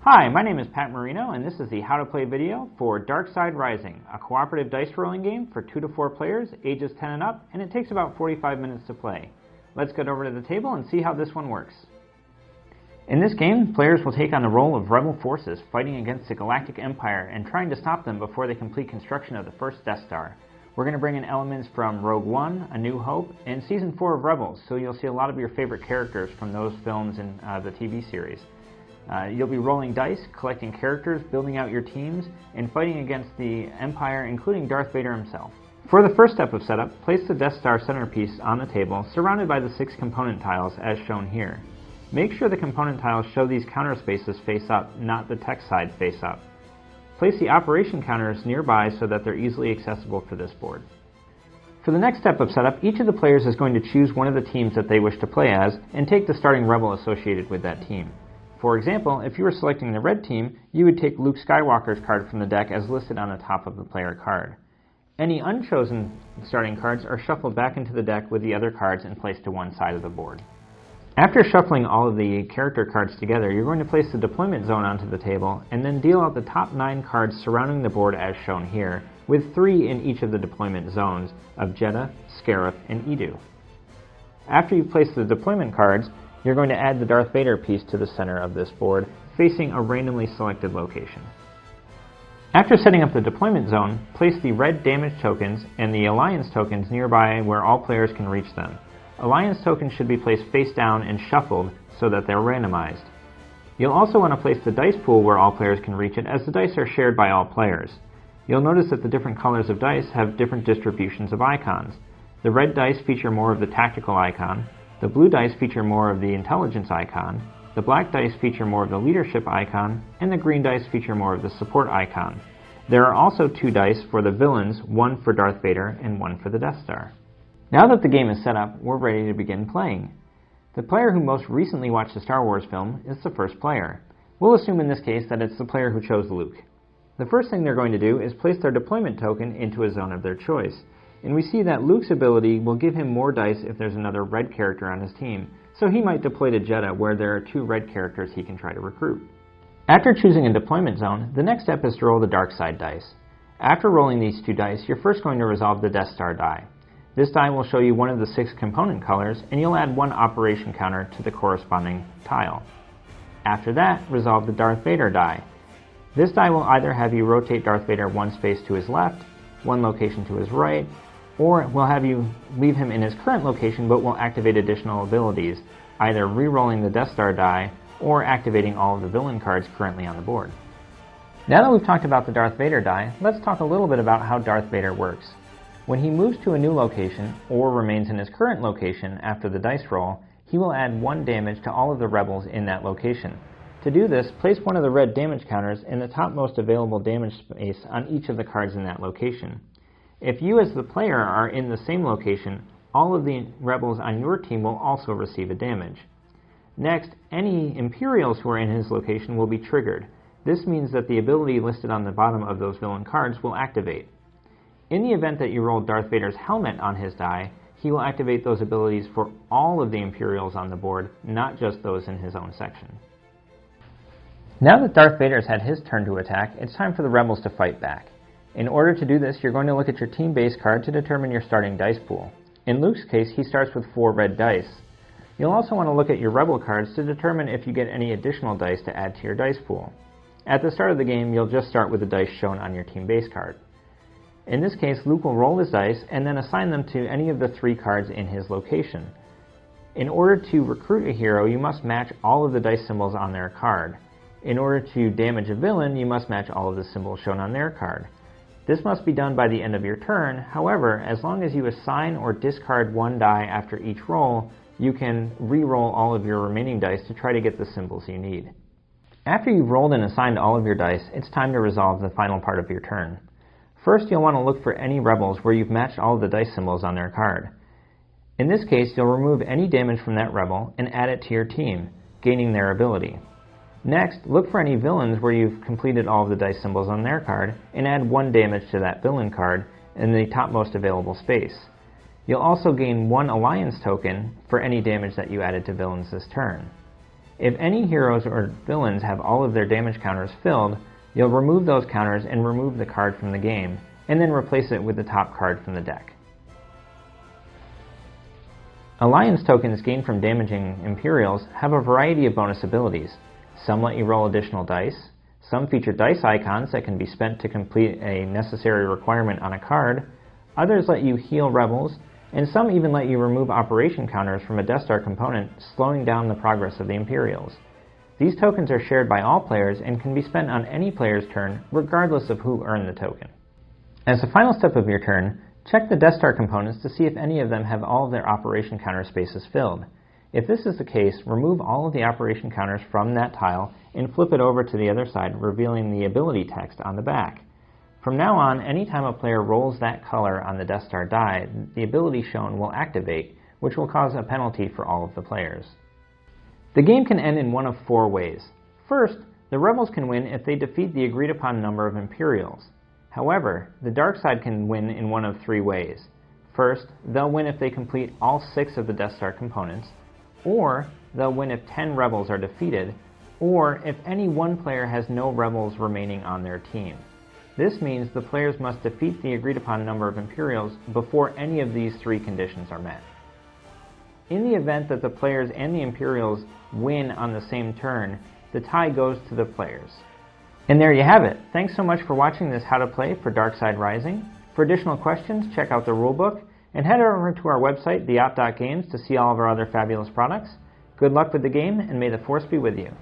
Hi, my name is Pat Marino, and this is the How to Play video for Dark Side Rising, a cooperative dice rolling game for 2 to 4 players, ages 10 and up, and it takes about 45 minutes to play. Let's get over to the table and see how this one works. In this game, players will take on the role of rebel forces fighting against the Galactic Empire and trying to stop them before they complete construction of the first Death Star. We're going to bring in elements from Rogue One, A New Hope, and Season 4 of Rebels, so you'll see a lot of your favorite characters from those films and the TV series. You'll be rolling dice, collecting characters, building out your teams, and fighting against the Empire, including Darth Vader himself. For the first step of setup, place the Death Star centerpiece on the table, surrounded by the 6 component tiles as shown here. Make sure the component tiles show these counter spaces face up, not the text side face up. Place the operation counters nearby so that they're easily accessible for this board. For the next step of setup, each of the players is going to choose one of the teams that they wish to play as, and take the starting rebel associated with that team. For example, if you were selecting the red team, you would take Luke Skywalker's card from the deck as listed on the top of the player card. Any unchosen starting cards are shuffled back into the deck with the other cards and placed to one side of the board. After shuffling all of the character cards together, you're going to place the deployment zone onto the table and then deal out the top 9 cards surrounding the board as shown here, with 3 in each of the deployment zones of Jedha, Scarif, and Edu. After you've placed the deployment cards, you're going to add the Darth Vader piece to the center of this board, facing a randomly selected location. After setting up the deployment zone, place the red damage tokens and the Alliance tokens nearby where all players can reach them. Alliance tokens should be placed face down and shuffled so that they're randomized. You'll also want to place the dice pool where all players can reach it, as the dice are shared by all players. You'll notice that the different colors of dice have different distributions of icons. The red dice feature more of the tactical icon, the blue dice feature more of the intelligence icon, the black dice feature more of the leadership icon, and the green dice feature more of the support icon. There are also 2 dice for the villains, one for Darth Vader and one for the Death Star. Now that the game is set up, we're ready to begin playing. The player who most recently watched the Star Wars film is the first player. We'll assume in this case that it's the player who chose Luke. The first thing they're going to do is place their deployment token into a zone of their choice. And we see that Luke's ability will give him more dice if there's another red character on his team, so he might deploy to Jedha where there are 2 red characters he can try to recruit. After choosing a deployment zone, the next step is to roll the dark side dice. After rolling these 2 dice, you're first going to resolve the Death Star die. This die will show you one of the 6 component colors, and you'll add 1 operation counter to the corresponding tile. After that, resolve the Darth Vader die. This die will either have you rotate Darth Vader 1 space to his left, 1 location to his right, or we'll have you leave him in his current location but will activate additional abilities, either re-rolling the Death Star die or activating all of the villain cards currently on the board. Now that we've talked about the Darth Vader die, let's talk a little bit about how Darth Vader works. When he moves to a new location or remains in his current location after the dice roll, he will add 1 damage to all of the rebels in that location. To do this, place one of the red damage counters in the topmost available damage space on each of the cards in that location. If you as the player are in the same location, all of the rebels on your team will also receive a damage. Next, any Imperials who are in his location will be triggered. This means that the ability listed on the bottom of those villain cards will activate. In the event that you roll Darth Vader's helmet on his die, he will activate those abilities for all of the Imperials on the board, not just those in his own section. Now that Darth Vader's had his turn to attack, it's time for the rebels to fight back. In order to do this, you're going to look at your team base card to determine your starting dice pool. In Luke's case, he starts with 4 red dice. You'll also want to look at your rebel cards to determine if you get any additional dice to add to your dice pool. At the start of the game, you'll just start with the dice shown on your team base card. In this case, Luke will roll his dice and then assign them to any of the 3 cards in his location. In order to recruit a hero, you must match all of the dice symbols on their card. In order to damage a villain, you must match all of the symbols shown on their card. This must be done by the end of your turn. However, as long as you assign or discard 1 die after each roll, you can re-roll all of your remaining dice to try to get the symbols you need. After you've rolled and assigned all of your dice, it's time to resolve the final part of your turn. First, you'll want to look for any rebels where you've matched all of the dice symbols on their card. In this case, you'll remove any damage from that rebel and add it to your team, gaining their ability. Next, look for any villains where you've completed all of the dice symbols on their card and add 1 damage to that villain card in the topmost available space. You'll also gain 1 alliance token for any damage that you added to villains this turn. If any heroes or villains have all of their damage counters filled, you'll remove those counters and remove the card from the game, and then replace it with the top card from the deck. Alliance tokens gained from damaging Imperials have a variety of bonus abilities. Some let you roll additional dice, some feature dice icons that can be spent to complete a necessary requirement on a card, others let you heal rebels, and some even let you remove operation counters from a Death Star component, slowing down the progress of the Imperials. These tokens are shared by all players and can be spent on any player's turn, regardless of who earned the token. As the final step of your turn, check the Death Star components to see if any of them have all of their operation counter spaces filled. If this is the case, remove all of the operation counters from that tile and flip it over to the other side, revealing the ability text on the back. From now on, anytime a player rolls that color on the Death Star die, the ability shown will activate, which will cause a penalty for all of the players. The game can end in one of 4 ways. First, the Rebels can win if they defeat the agreed upon number of Imperials. However, the dark side can win in one of 3 ways. First, they'll win if they complete all 6 of the Death Star components, or they'll win if 10 Rebels are defeated, or if any one player has no Rebels remaining on their team. This means the players must defeat the agreed upon number of Imperials before any of these 3 conditions are met. In the event that the players and the Imperials win on the same turn, the tie goes to the players. And there you have it. Thanks so much for watching this How to Play for Darkside Rising. For additional questions, check out the rulebook, and head over to our website, theop.games, to see all of our other fabulous products. Good luck with the game, and may the Force be with you.